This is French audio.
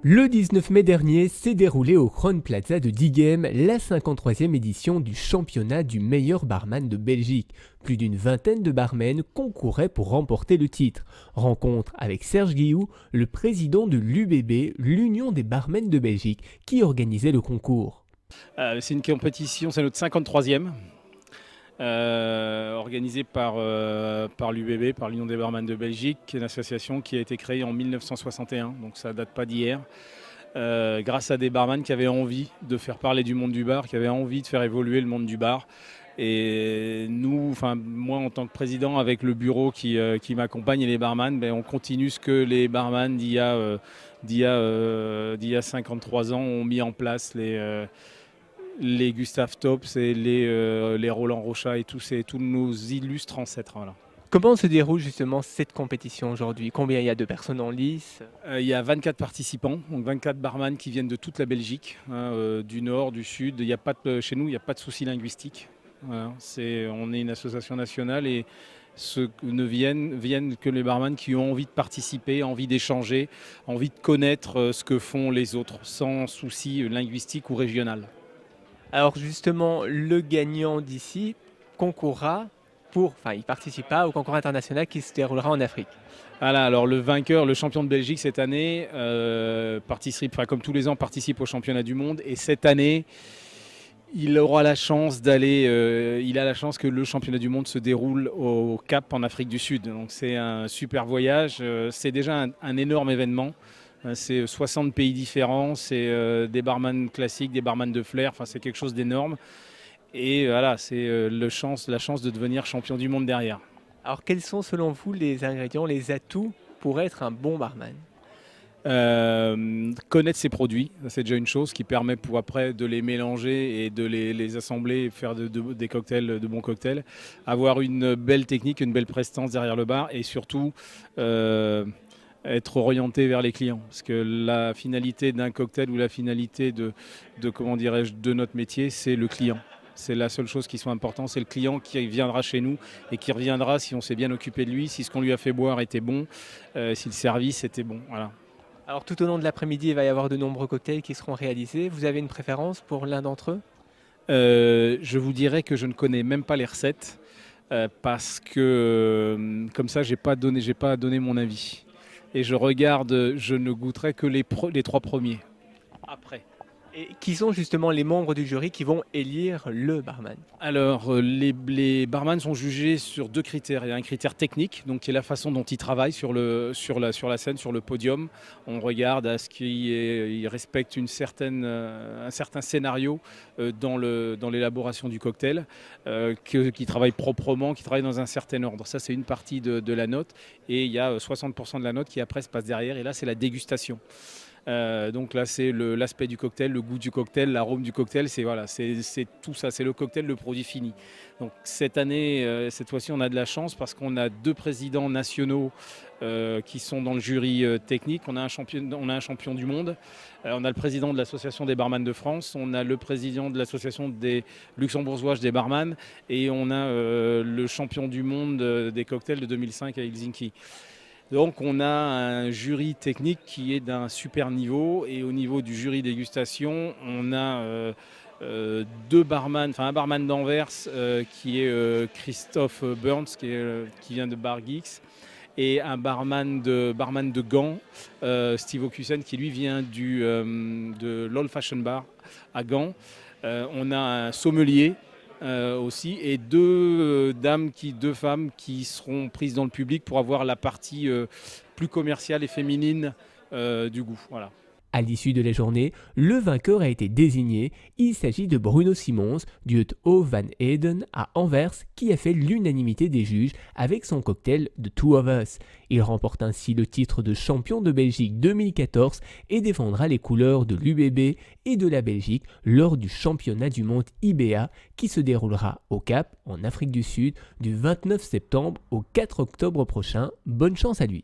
Le 19 mai dernier s'est déroulé au Crone Plaza de Diegem la 53e édition du championnat du meilleur barman de Belgique. Plus d'une vingtaine de barmen concouraient pour remporter le titre. Rencontre avec Serge Guilloux, le président de l'UBB, l'Union des barmen de Belgique, qui organisait le concours. C'est une compétition, c'est notre 53e, organisée par l'UBB, par l'Union des barman de Belgique, qui est une association qui a été créée en 1961, donc ça ne date pas d'hier, grâce à des barman qui avaient envie de faire parler du monde du bar, qui avaient envie de faire évoluer le monde du bar. Et nous, moi en tant que président, avec le bureau qui m'accompagne et les barman, on continue ce que les barman d'il y a 53 ans ont mis en place, les Gustave Tops et les Roland Rochat et tous nos illustres ancêtres. Voilà. Comment se déroule justement cette compétition aujourd'hui? Combien il y a de personnes en lice? Il y a 24 participants, donc 24 barman qui viennent de toute la Belgique, du nord, du sud. Chez nous, il n'y a pas de souci linguistique. Voilà. On est une association nationale et viennent que les barman qui ont envie de participer, envie d'échanger, envie de connaître ce que font les autres, sans souci linguistique ou régional. Alors justement, le gagnant d'ici il participera au concours international qui se déroulera en Afrique. Voilà, alors le vainqueur, le champion de Belgique cette année, comme tous les ans, participe au championnat du monde. Et cette année, il a la chance que le championnat du monde se déroule au Cap en Afrique du Sud. Donc c'est un super voyage. C'est déjà un énorme événement. C'est 60 pays différents, c'est des barman classiques, des barman de flair, c'est quelque chose d'énorme. Et voilà, c'est la chance de devenir champion du monde derrière. Alors quels sont selon vous les ingrédients, les atouts pour être un bon barman? Connaître ses produits, c'est déjà une chose qui permet pour après de les mélanger et de les assembler et faire des cocktails, de bons cocktails. Avoir une belle technique, une belle prestance derrière le bar et surtout être orienté vers les clients. Parce que la finalité d'un cocktail ou la finalité de notre métier, c'est le client. C'est la seule chose qui soit importante, c'est le client qui viendra chez nous et qui reviendra si on s'est bien occupé de lui, si ce qu'on lui a fait boire était bon, si le service était bon. Voilà. Alors tout au long de l'après-midi, il va y avoir de nombreux cocktails qui seront réalisés. Vous avez une préférence pour l'un d'entre eux? Je vous dirais que je ne connais même pas les recettes parce que comme ça, j'ai pas donné mon avis. Et je ne goûterai que les 3 premiers. Après. Et qui sont justement les membres du jury qui vont élire le barman? Alors, les barman sont jugés sur 2 critères. Il y a un critère technique, donc qui est la façon dont ils travaillent sur la scène, sur le podium. On regarde à ce qu'ils respectent un certain scénario dans l'élaboration du cocktail, qu'ils travaillent proprement, qu'ils travaillent dans un certain ordre. Ça, c'est une partie de la note. Et il y a 60% de la note qui après se passe derrière. Et là, c'est la dégustation. Donc là c'est l'aspect du cocktail, le goût du cocktail, l'arôme du cocktail, c'est tout ça, c'est le cocktail, le produit fini. Donc cette année, cette fois-ci on a de la chance parce qu'on a 2 présidents nationaux qui sont dans le jury technique. On a un champion du monde, on a le président de l'association des barman de France, on a le président de l'association des luxembourgeoises des barman et on a le champion du monde des cocktails de 2005 à Helsinki. Donc on a un jury technique qui est d'un super niveau et au niveau du jury dégustation, on a 2 barman, un barman d'Anvers qui est Christophe Burns qui vient de Bar Geeks et un barman de Gand, Steve Okusen qui lui vient de l'Old Fashion Bar à Gand. On a un sommelier aussi et 2 femmes qui seront prises dans le public pour avoir la partie plus commerciale et féminine du goût. Voilà. À l'issue de la journée, le vainqueur a été désigné. Il s'agit de Bruno Simons du Hut O van Eden à Anvers qui a fait l'unanimité des juges avec son cocktail The Two of Us. Il remporte ainsi le titre de champion de Belgique 2014 et défendra les couleurs de l'UBB et de la Belgique lors du championnat du monde IBA qui se déroulera au Cap en Afrique du Sud du 29 septembre au 4 octobre prochain. Bonne chance à lui.